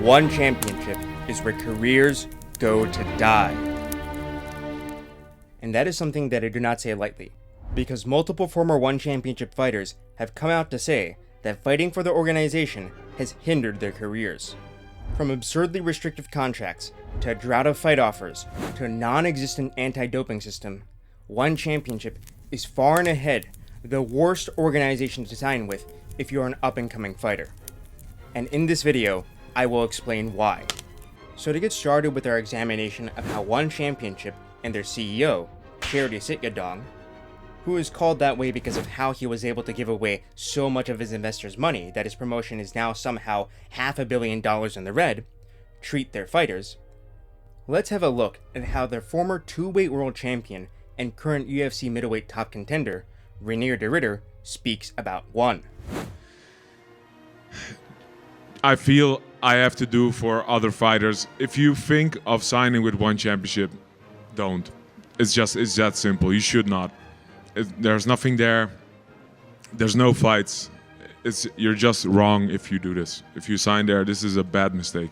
One championship is where careers go to die. And that is something that I do not say lightly, because multiple former One Championship fighters have come out to say that fighting for the organization has hindered their careers. From absurdly restrictive contracts, to a drought of fight offers, to a non-existent anti-doping system, One Championship is far and ahead the worst organization to sign with if you're an up-and-coming fighter. And in this video, I will explain why. So to get started with our examination of how One Championship and their CEO, Charity Sityodtong, who is called that way because of how he was able to give away so much of his investors' money that his promotion is now somehow $500 million in the red, treat their fighters, let's have a look at how their former two-weight world champion and current UFC middleweight top contender, Reinier de Ridder, speaks about One. I feel I have to do for other fighters. If you think of signing with One Championship, don't. It's that simple. You should not. There's nothing there. There's no fights. You're just wrong if you do this. If you sign there, this is a bad mistake.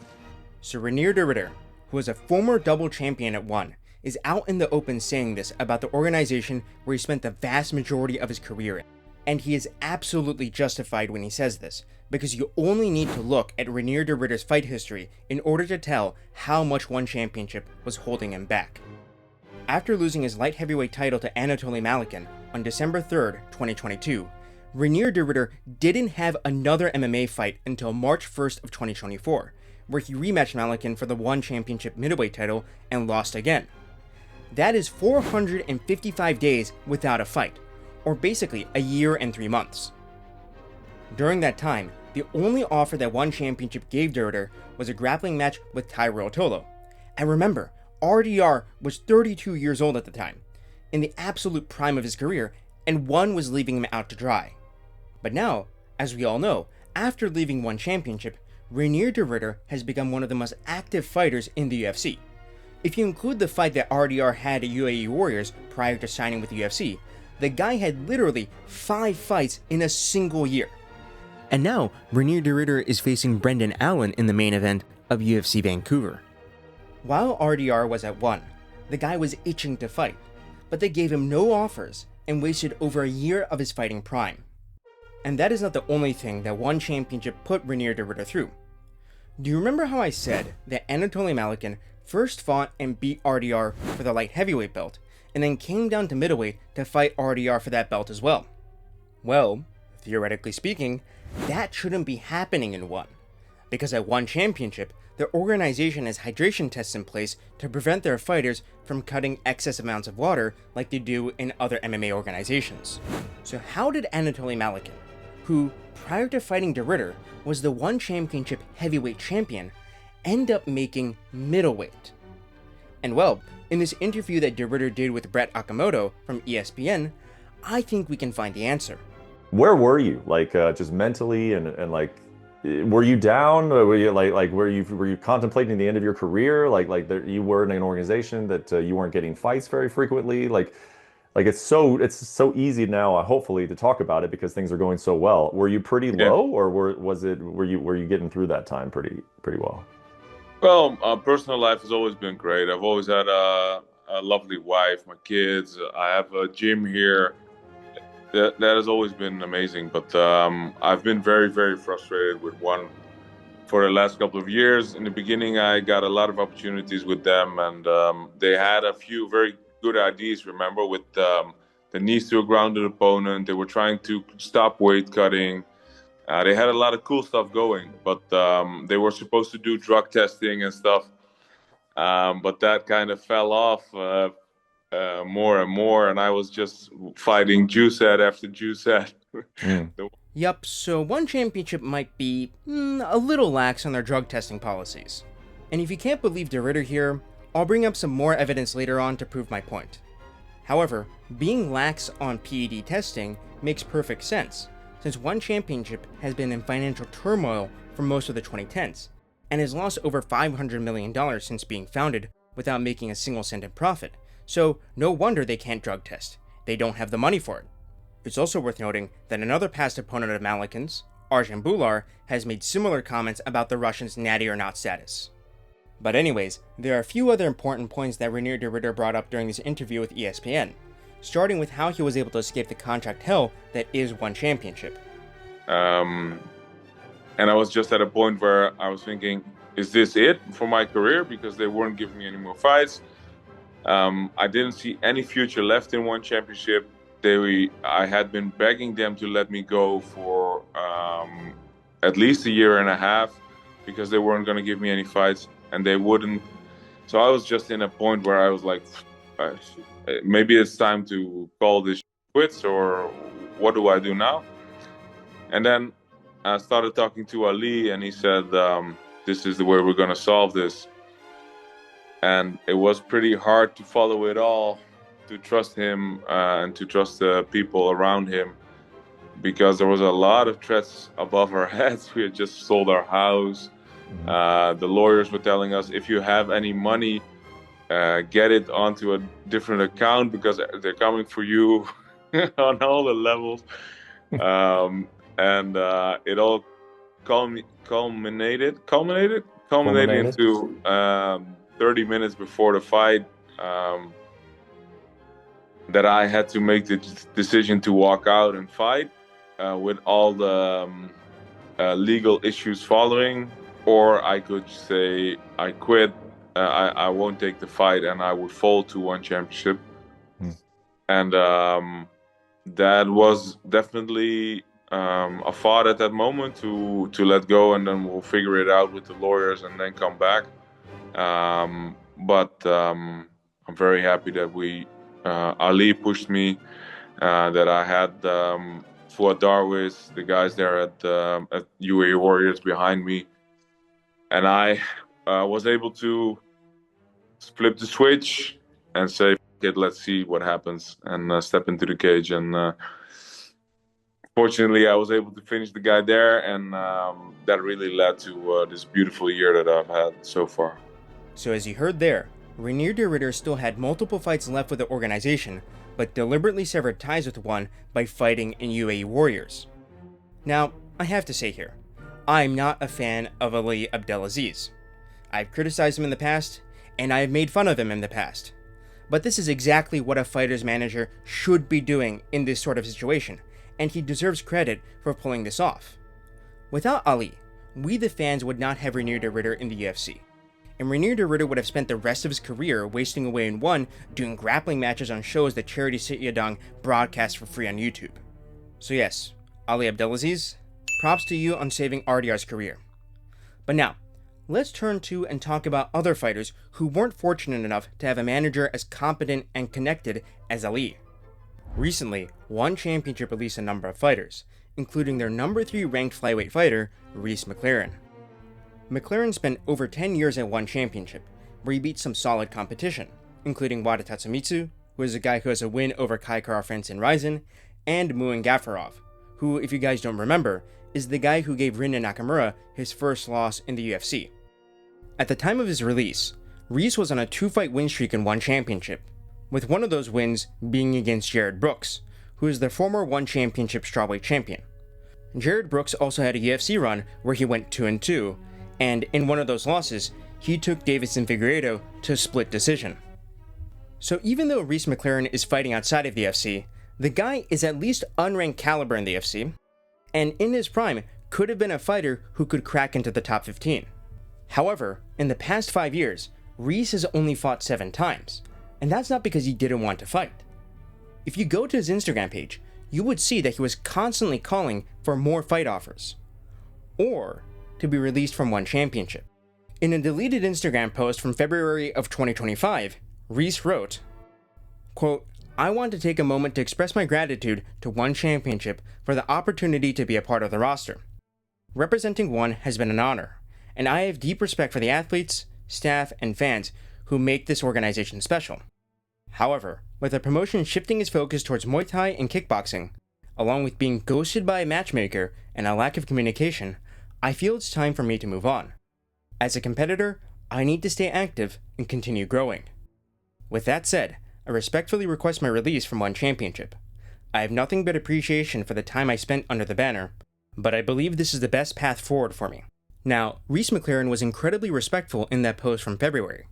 So Reinier de Ridder, who is a former double champion at One, is out in the open saying this about the organization where he spent the vast majority of his career in. And he is absolutely justified when he says this, because you only need to look at Reinier de Ridder's fight history in order to tell how much One Championship was holding him back. After losing his light heavyweight title to Anatoly Malikin on December 3rd, 2022, Reinier de Ridder didn't have another MMA fight until March 1st of 2024, where he rematched Malikin for the One Championship middleweight title and lost again. That is 455 days without a fight, or basically a year and 3 months. During that time, the only offer that One Championship gave de Ridder was a grappling match with Tyrell Tolo. And remember, RDR was 32 years old at the time, in the absolute prime of his career, and One was leaving him out to dry. But now, as we all know, after leaving One Championship, Reinier de Ridder has become one of the most active fighters in the UFC. If you include the fight that RDR had at UAE Warriors prior to signing with the UFC, the guy had literally 5 fights in a single year. And now, Reinier de Ridder is facing Brendan Allen in the main event of UFC Vancouver. While RDR was at One, the guy was itching to fight, but they gave him no offers and wasted over a year of his fighting prime. And that is not the only thing that One Championship put Reinier de Ridder through. Do you remember how I said that Anatoly Malikin first fought and beat RDR for the light heavyweight belt, and then came down to middleweight to fight RDR for that belt as well? Well, theoretically speaking, that shouldn't be happening in One, because at One Championship, their organization has hydration tests in place to prevent their fighters from cutting excess amounts of water like they do in other MMA organizations. So how did Anatoly Malikin, who, prior to fighting de Ridder, was the One Championship heavyweight champion, end up making middleweight? And well, in this interview that de Ridder did with Brett Okamoto from ESPN, I think we can find the answer. Where were you, just mentally, and were you down? Were you were you contemplating the end of your career? You were in an organization that you weren't getting fights very frequently. It's so easy now, hopefully, to talk about it because things are going so well. Were you pretty low, or were you getting through that time pretty well? Well, personal life has always been great. I've always had a lovely wife, my kids. I have a gym here. That has always been amazing. But I've been very, very frustrated with One for the last couple of years. In the beginning, I got a lot of opportunities with them, and they had a few very good ideas, remember, with the knees to a grounded opponent. They were trying to stop weight cutting. They had a lot of cool stuff going, but they were supposed to do drug testing and stuff. But that kind of fell off more and more, and I was just fighting juice head after juice head. Yup, so One Championship might be a little lax on their drug testing policies. And if you can't believe de Ridder here, I'll bring up some more evidence later on to prove my point. However, being lax on PED testing makes perfect sense, since One Championship has been in financial turmoil for most of the 2010s, and has lost over $500 million since being founded without making a single cent in profit, so no wonder they can't drug test. They don't have the money for it. It's also worth noting that another past opponent of Malikin's, Arjan Bular, has made similar comments about the Russians' natty or not status. But anyways, there are a few other important points that Reinier de Ridder brought up during this interview with ESPN, starting with how he was able to escape the contract hell that is one championship. And I was just at a point where I was thinking, is this it for my career? Because they weren't giving me any more fights. I didn't see any future left in one championship. I had been begging them to let me go for at least a year and a half because they weren't going to give me any fights, and they wouldn't. So I was just in a point where I was like, maybe it's time to call this quits, or what do I do now? And then I started talking to Ali, and he said, this is the way we're going to solve this. And it was pretty hard to follow it all, to trust him and to trust the people around him, because there was a lot of threats above our heads. We had just sold our house. The lawyers were telling us, if you have any money, get it onto a different account because they're coming for you on all the levels. And it all culminated into 30 minutes before the fight, that I had to make the decision to walk out and fight with all the legal issues following, or I could say I quit, I won't take the fight, and I would fall to one championship. And that was definitely a thought at that moment, to let go, and then we'll figure it out with the lawyers and then come back. But I'm very happy that Ali pushed me, that I had Fuad Darwish, the guys there at UAE Warriors behind me, and I was able to flip the switch and say, let's see what happens, and step into the cage. And fortunately, I was able to finish the guy there, and that really led to this beautiful year that I've had so far. So as you heard there, Reinier de Ridder still had multiple fights left with the organization, but deliberately severed ties with one by fighting in UAE Warriors. Now, I have to say here, I'm not a fan of Ali Abdelaziz. I've criticized him in the past, and I've made fun of him in the past. But this is exactly what a fighter's manager should be doing in this sort of situation, and he deserves credit for pulling this off. Without Ali, we the fans would not have Reinier de Ridder in the UFC. And Reinier de Ridder would have spent the rest of his career wasting away in one, doing grappling matches on shows that Charity Sityodtong broadcasts for free on YouTube. So yes, Ali Abdelaziz, props to you on saving RDR's career. But now, let's turn to and talk about other fighters who weren't fortunate enough to have a manager as competent and connected as Ali. Recently, One Championship released a number of fighters, including their number 3 ranked flyweight fighter, Rhys McLaren. McLaren spent over 10 years at One Championship, where he beat some solid competition, including Wada Tatsumitsu, who is a guy who has a win over Kai Kara-France Rizin, and Muin Gafarov, who, if you guys don't remember, is the guy who gave Rinna Nakamura his first loss in the UFC. At the time of his release, Rhys was on a 2-fight win streak in One Championship, with one of those wins being against Jared Brooks, who is the former One Championship strawweight champion. Jared Brooks also had a UFC run where he went 2-2, and in one of those losses, he took Deiveson Figueiredo to a split decision. So even though Rhys McLaren is fighting outside of the UFC, the guy is at least unranked caliber in the UFC, and in his prime could have been a fighter who could crack into the top 15. However, in the past 5 years, Rhys has only fought 7 times, and that's not because he didn't want to fight. If you go to his Instagram page, you would see that he was constantly calling for more fight offers, or to be released from One Championship. In a deleted Instagram post from February of 2025, Rhys wrote, quote, "I want to take a moment to express my gratitude to One Championship for the opportunity to be a part of the roster. Representing One has been an honor, and I have deep respect for the athletes, staff, and fans who make this organization special. However, with the promotion shifting its focus towards Muay Thai and kickboxing, along with being ghosted by a matchmaker and a lack of communication, I feel it's time for me to move on. As a competitor, I need to stay active and continue growing. With that said, I respectfully request my release from One Championship. I have nothing but appreciation for the time I spent under the banner, but I believe this is the best path forward for me. Now, Reese McLaren was incredibly respectful in that post from February.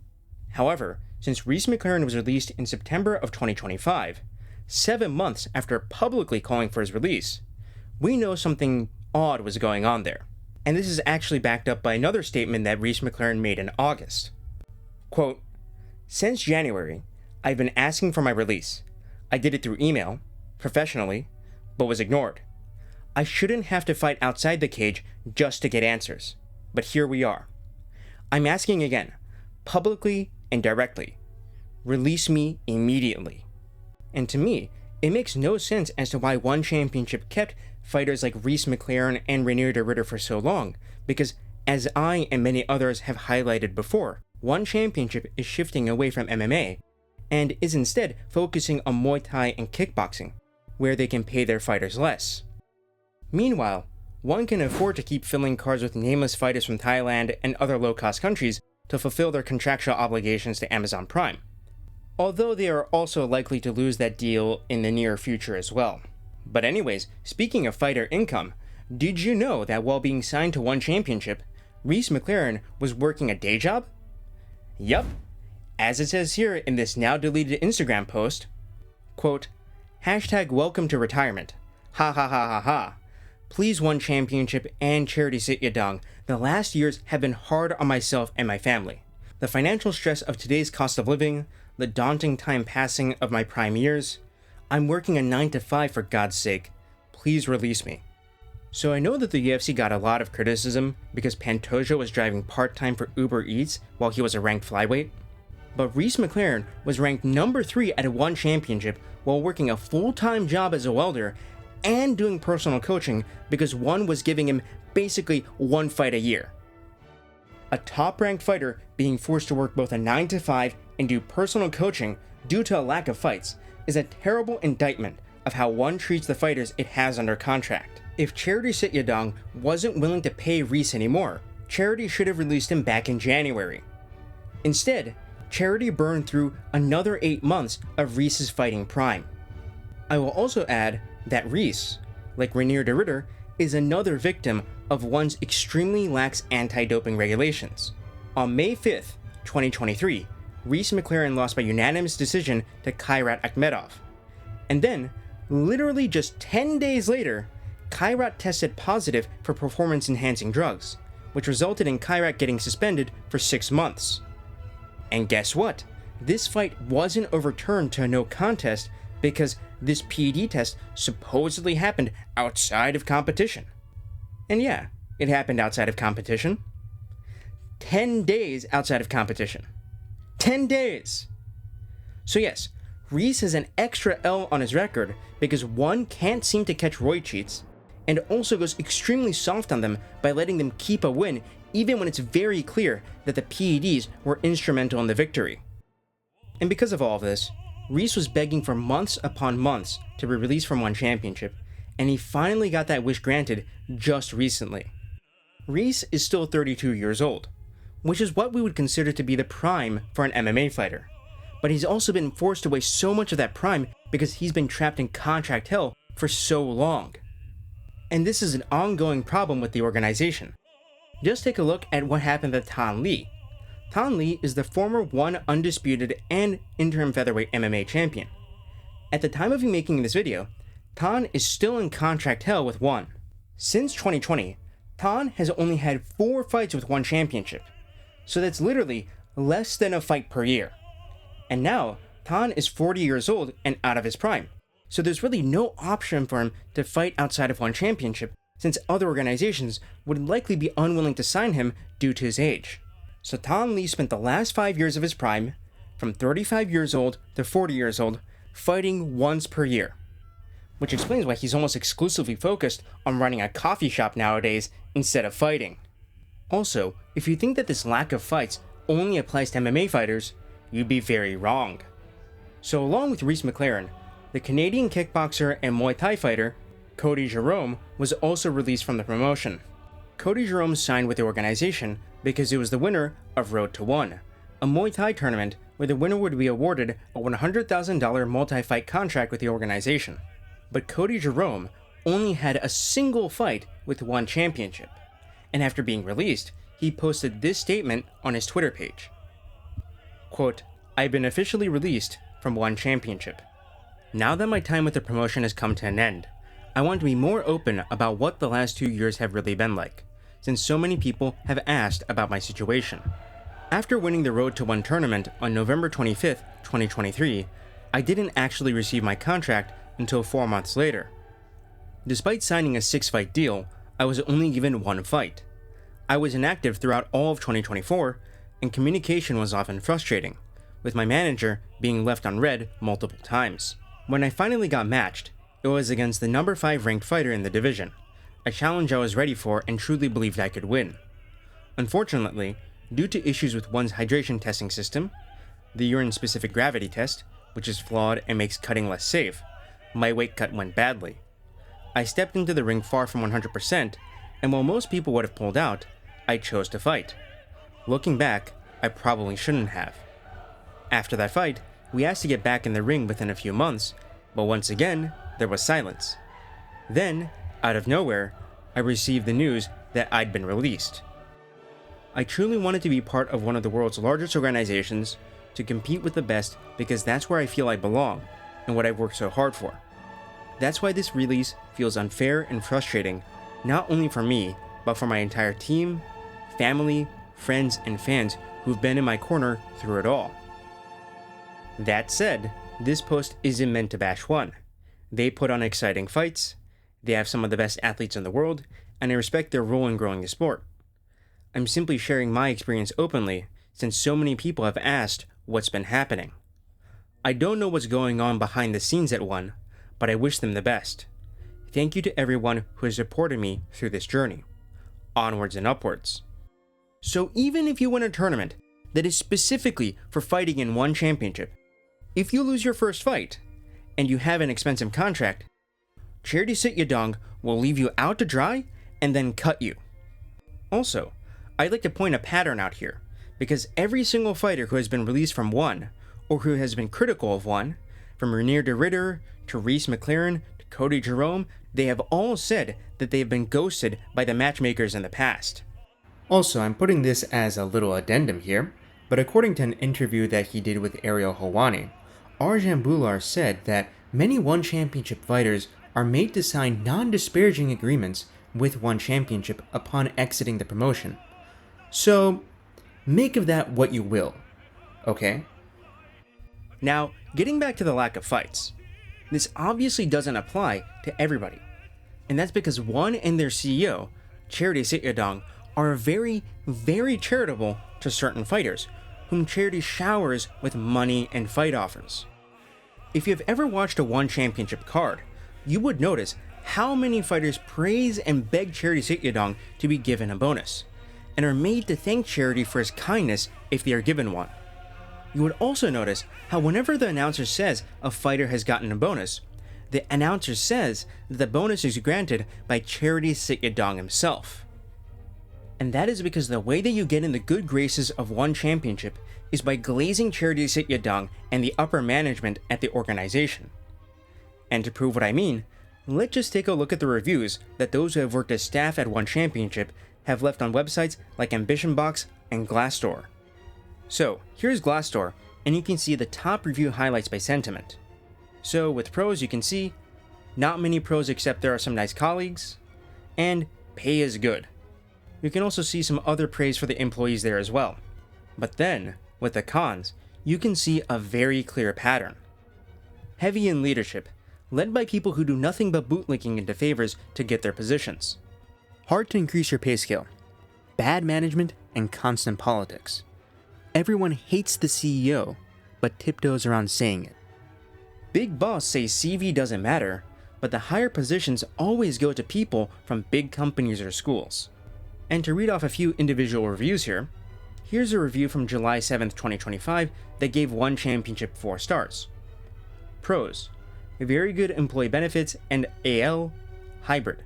However, since Reese McLaren was released in September of 2025, 7 months after publicly calling for his release, we know something odd was going on there. And this is actually backed up by another statement that Reese McLaren made in August. Quote, "Since January, I've been asking for my release. I did it through email, professionally, but was ignored. I shouldn't have to fight outside the cage just to get answers. But here we are. I'm asking again, publicly and directly. Release me immediately." And to me, it makes no sense as to why One Championship kept fighters like Reese McLaren and Reinier de Ridder for so long, because as I and many others have highlighted before, One Championship is shifting away from MMA and is instead focusing on Muay Thai and kickboxing, where they can pay their fighters less. Meanwhile, One can afford to keep filling cards with nameless fighters from Thailand and other low-cost countries to fulfill their contractual obligations to Amazon Prime, although they are also likely to lose that deal in the near future as well. But anyways, speaking of fighter income, did you know that while being signed to One Championship, Reese McLaren was working a day job? Yup, as it says here in this now deleted Instagram post, quote, "Hashtag welcome to retirement. Ha ha ha ha ha. Please One Championship and Charity Sit-Ya-Dong, the last years have been hard on myself and my family. The financial stress of today's cost of living, the daunting time passing of my prime years. I'm working a 9 to 5 for God's sake. Please release me." So I know that the UFC got a lot of criticism because Pantoja was driving part-time for Uber Eats while he was a ranked flyweight. But Reese McLaren was ranked number 3 at a One Championship while working a full-time job as a welder and doing personal coaching because One was giving him basically one fight a year. A top-ranked fighter being forced to work both a 9 to 5 and do personal coaching due to a lack of fights is a terrible indictment of how One treats the fighters it has under contract. If Charity Sit-Ya-Dong wasn't willing to pay Reese anymore, Charity should have released him back in January. Instead, Charity burned through another 8 months of Reese's fighting prime. I will also add that Reese, like Reinier de Ridder, is another victim of One's extremely lax anti-doping regulations. On May 5th, 2023, Reese McLaren lost by unanimous decision to Kairat Akhmedov. And then, literally just 10 days later, Kairat tested positive for performance-enhancing drugs, which resulted in Kairat getting suspended for 6 months. And guess what? This fight wasn't overturned to a no contest because this PED test supposedly happened outside of competition. And yeah, it happened outside of competition. 10 days outside of competition. 10 days! So yes, Reese has an extra L on his record because One can't seem to catch roid cheats, and also goes extremely soft on them by letting them keep a win even when it's very clear that the PEDs were instrumental in the victory. And because of all of this, Reese was begging for months upon months to be released from One Championship, and he finally got that wish granted just recently. Reese is still 32 years old, which is what we would consider to be the prime for an MMA fighter. But he's also been forced to waste so much of that prime because he's been trapped in contract hell for so long. And this is an ongoing problem with the organization. Just take a look at what happened to Tan Lee. Tan Lee is the former One undisputed and interim featherweight MMA champion. At the time of me making this video, Tan is still in contract hell with One. Since 2020, Tan has only had 4 fights with One Championship, so that's literally less than a fight per year. And now, Tan is 40 years old and out of his prime, so there's really no option for him to fight outside of One Championship, since other organizations would likely be unwilling to sign him due to his age. So Tan Lee spent the last 5 years of his prime, from 35 years old to 40 years old, fighting once per year. Which explains why he's almost exclusively focused on running a coffee shop nowadays instead of fighting. Also, if you think that this lack of fights only applies to MMA fighters, you'd be very wrong. So along with Reese McLaren, the Canadian kickboxer and Muay Thai fighter, Cody Jerome, was also released from the promotion. Cody Jerome signed with the organization because he was the winner of Road to One, a Muay Thai tournament where the winner would be awarded a $100,000 multi-fight contract with the organization. But Cody Jerome only had a single fight with one championship, and after being released, he posted this statement on his Twitter page. Quote, "I've been officially released from one championship. Now that my time with the promotion has come to an end, I want to be more open about what the last 2 years have really been like, since so many people have asked about my situation. After winning the Road to One tournament on November 25th, 2023, I didn't actually receive my contract until 4 months later. Despite signing a 6-fight deal, I was only given 1 fight. I was inactive throughout all of 2024, and communication was often frustrating, with my manager being left on red multiple times. When I finally got matched, it was against the number 5 ranked fighter in the division, a challenge I was ready for and truly believed I could win. Unfortunately, due to issues with one's hydration testing system, the urine-specific gravity test, which is flawed and makes cutting less safe, my weight cut went badly. I stepped into the ring far from 100%, and while most people would have pulled out, I chose to fight. Looking back, I probably shouldn't have. After that fight, we asked to get back in the ring within a few months, but once again, there was silence. Then, out of nowhere, I received the news that I'd been released. I truly wanted to be part of one of the world's largest organizations, to compete with the best because that's where I feel I belong and what I've worked so hard for. That's why this release feels unfair and frustrating, not only for me, but for my entire team, family, friends, and fans who've been in my corner through it all. That said, this post isn't meant to bash One. They put on exciting fights, they have some of the best athletes in the world, and I respect their role in growing the sport. I'm simply sharing my experience openly, since so many people have asked what's been happening. I don't know what's going on behind the scenes at One, but I wish them the best. Thank you to everyone who has supported me through this journey. Onwards and upwards. So even if you win a tournament that is specifically for fighting in one championship, if you lose your first fight, and you have an expensive contract, Charity Sit-Yadong will leave you out to dry and then cut you. Also, I'd like to point a pattern out here, because every single fighter who has been released from One, or who has been critical of One, from Renier de Ridder to Reese McLaren to Cody Jerome, they have all said that they have been ghosted by the matchmakers in the past. Also, I'm putting this as a little addendum here, but according to an interview that he did with Ariel Helwani, Arjan Bular said that many One Championship fighters are made to sign non-disparaging agreements with One Championship upon exiting the promotion. So, make of that what you will, okay? Now, getting back to the lack of fights. This obviously doesn't apply to everybody. And that's because One and their CEO, Charity Sit-Yadong, are very, very charitable to certain fighters, whom Charity showers with money and fight offers. If you've ever watched a One Championship card, you would notice how many fighters praise and beg Charity Sit-Yadong to be given a bonus, and are made to thank Charity for his kindness if they are given one. You would also notice how whenever the announcer says a fighter has gotten a bonus, the announcer says that the bonus is granted by Charity Sit-Yadong himself. And that is because the way that you get in the good graces of One Championship is by glazing Charity Sit-Yadong and the upper management at the organization. And to prove what I mean, let's just take a look at the reviews that those who have worked as staff at One Championship have left on websites like Ambition Box and Glassdoor. So, here's Glassdoor, and you can see the top review highlights by sentiment. So, with pros you can see, not many pros except there are some nice colleagues, and pay is good. You can also see some other praise for the employees there as well. But then, with the cons, you can see a very clear pattern. Heavy in leadership, led by people who do nothing but bootlicking into favors to get their positions. Hard to increase your pay scale. Bad management and constant politics. Everyone hates the CEO, but tiptoes around saying it. Big Boss says CV doesn't matter, but the higher positions always go to people from big companies or schools. And to read off a few individual reviews here, here's a review from July 7th, 2025 that gave One Championship 4 stars. Pros: very good employee benefits and AL hybrid.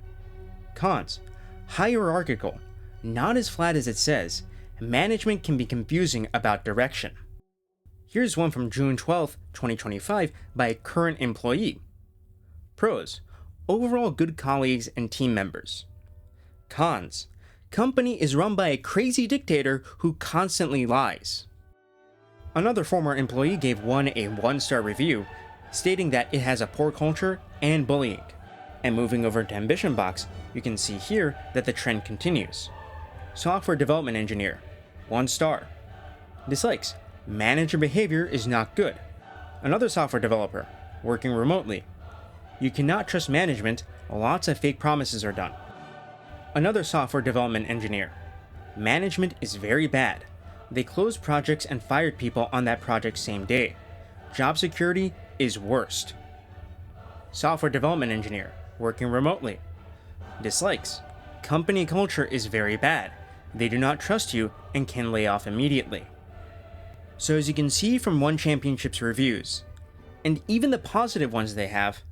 Cons: hierarchical, not as flat as it says. Management can be confusing about direction. Here's one from June 12th, 2025 by a current employee. Pros: overall good colleagues and team members. Cons: company is run by a crazy dictator who constantly lies. Another former employee gave one a 1-star review, stating that it has a poor culture and bullying. And moving over to Ambition Box, you can see here that the trend continues. Software development engineer, 1 star. Dislikes: manager behavior is not good. Another software developer, working remotely. You cannot trust management, lots of fake promises are done. Another software development engineer, management is very bad. They closed projects and fired people on that project same day. Job security is worst. Software development engineer, working remotely. Dislikes: company culture is very bad. They do not trust you and can lay off immediately. So as you can see from One Championship's reviews, and even the positive ones they have,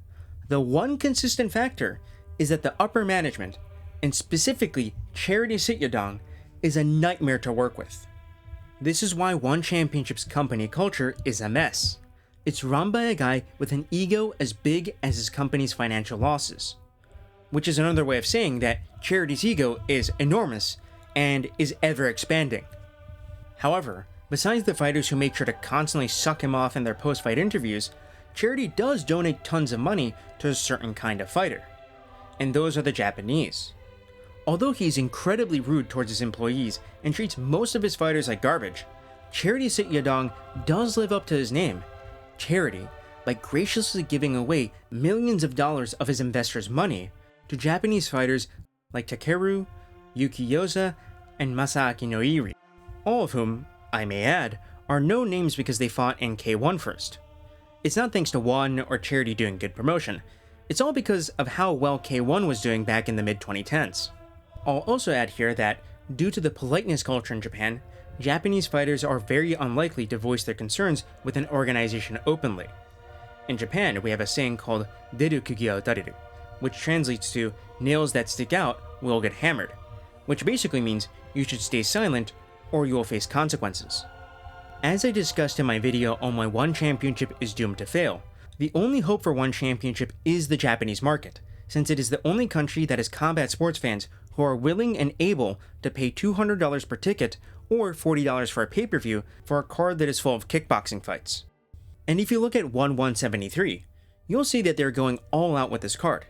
the one consistent factor is that the upper management, and specifically Charity Sityodtong, is a nightmare to work with. This is why One Championship's company culture is a mess. It's run by a guy with an ego as big as his company's financial losses. Which is another way of saying that Charity's ego is enormous and is ever expanding. However, besides the fighters who make sure to constantly suck him off in their post-fight interviews, Charity does donate tons of money to a certain kind of fighter. And those are the Japanese. Although he's incredibly rude towards his employees and treats most of his fighters like garbage, Charity Sityodtong does live up to his name, Charity, by graciously giving away millions of dollars of his investors' money to Japanese fighters like Takeru, Yuki Yosa, and Masaaki Noiri, all of whom, I may add, are no names because they fought in K1 first. It's not thanks to One or Charity doing good promotion, it's all because of how well K1 was doing back in the mid-2010s. I'll also add here that, due to the politeness culture in Japan, Japanese fighters are very unlikely to voice their concerns with an organization openly. In Japan, we have a saying called deru kugi wa utareru, which translates to nails that stick out will get hammered, which basically means you should stay silent or you will face consequences. As I discussed in my video on why One Championship is doomed to fail, the only hope for One Championship is the Japanese market, since it is the only country that has combat sports fans who are willing and able to pay $200 per ticket or $40 for a pay-per-view for a card that is full of kickboxing fights. And if you look at 173, you'll see that they're going all out with this card.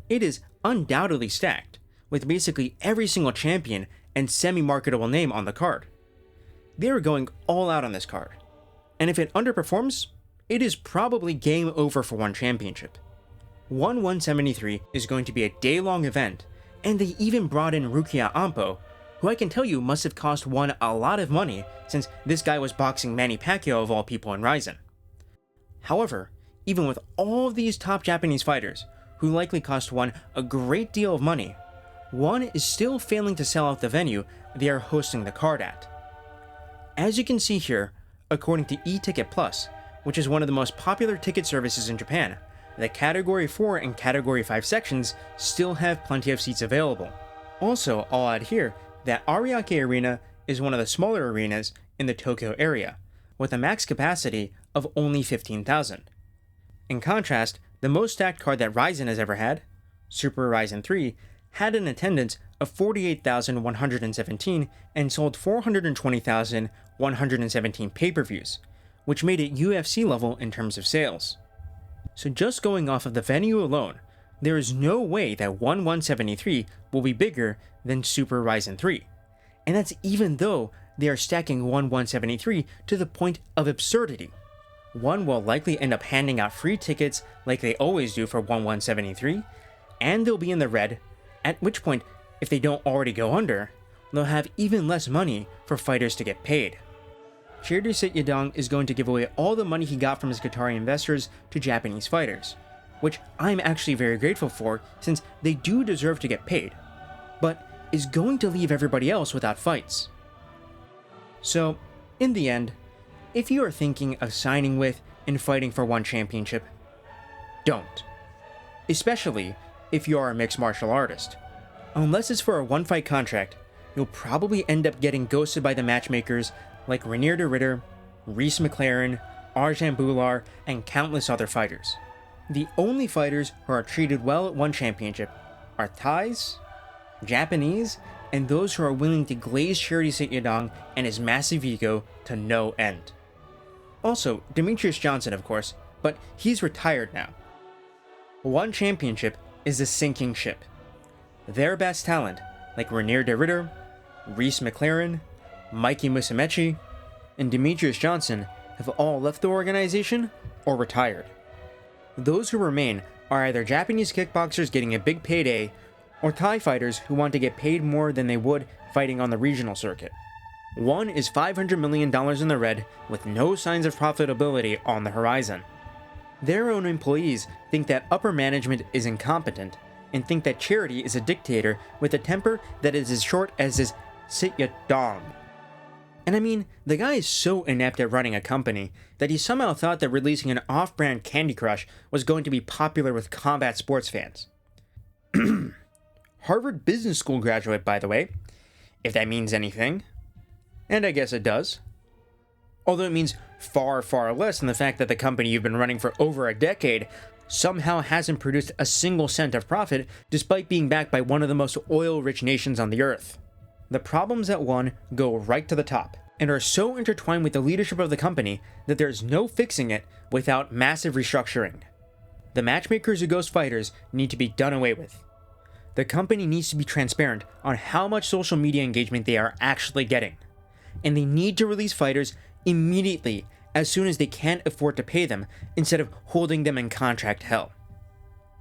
It is undoubtedly stacked, with basically every single champion and semi-marketable name on the card. They are going all out on this card, and if it underperforms, it is probably game over for One Championship. 173 is going to be a day-long event, and they even brought in Rukia Ampo, who I can tell you must have cost One a lot of money since this guy was boxing Manny Pacquiao of all people in Rizin. However, even with all of these top Japanese fighters, who likely cost One a great deal of money, One is still failing to sell out the venue they are hosting the card at. As you can see here, according to eTicket Plus, which is one of the most popular ticket services in Japan, the Category 4 and Category 5 sections still have plenty of seats available. Also, I'll add here that Ariake Arena is one of the smaller arenas in the Tokyo area, with a max capacity of only 15,000. In contrast, the most stacked card that Rizin has ever had, Super Rizin 3, had an attendance of 48,117 and sold 420,117 pay-per-views, which made it UFC level in terms of sales. So just going off of the venue alone, there is no way that 173 will be bigger than Super Rizin 3. And that's even though they are stacking 173 to the point of absurdity. One will likely end up handing out free tickets like they always do for 173, and they'll be in the red, at which point, if they don't already go under, they'll have even less money for fighters to get paid. Charity Sityodtong is going to give away all the money he got from his Qatari investors to Japanese fighters, which I'm actually very grateful for since they do deserve to get paid, but is going to leave everybody else without fights. So, in the end, if you are thinking of signing with and fighting for One Championship, don't. Especially if you are a mixed martial artist. Unless it's for a one-fight contract, you'll probably end up getting ghosted by the matchmakers like Rainier de Ritter, Reese McLaren, Arjan Bular, and countless other fighters. The only fighters who are treated well at one championship are Thais, Japanese, and those who are willing to glaze Charity Saint-Yadong and his massive ego to no end. Also, Demetrius Johnson, of course, but he's retired now. One championship is a sinking ship. Their best talent, like Renier de Ridder, Reese McLaren, Mikey Musumeci, and Demetrius Johnson, have all left the organization or retired. Those who remain are either Japanese kickboxers getting a big payday, or Thai fighters who want to get paid more than they would fighting on the regional circuit. One is $500 million in the red, with no signs of profitability on the horizon. Their own employees think that upper management is incompetent, and think that Charity is a dictator with a temper that is as short as his sit-ya-dong. And I mean, the guy is so inept at running a company that he somehow thought that releasing an off-brand Candy Crush was going to be popular with combat sports fans. Harvard Business School graduate, by the way, if that means anything. And I guess it does. Although it means far, far less than the fact that the company you've been running for over a decade somehow hasn't produced a single cent of profit despite being backed by one of the most oil-rich nations on the earth. The problems at one go right to the top, and are so intertwined with the leadership of the company that there's no fixing it without massive restructuring. The matchmakers who ghost fighters need to be done away with. The company needs to be transparent on how much social media engagement they are actually getting, and they need to release fighters immediately as soon as they can't afford to pay them instead of holding them in contract hell.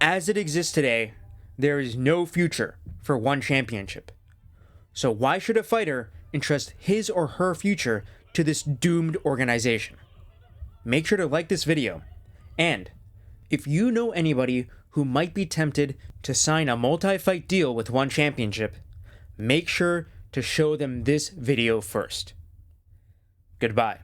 As it exists today, there is no future for one championship. So why should a fighter entrust his or her future to this doomed organization? Make sure to like this video, and if you know anybody who might be tempted to sign a multi-fight deal with one championship, make sure to show them this video first. Goodbye.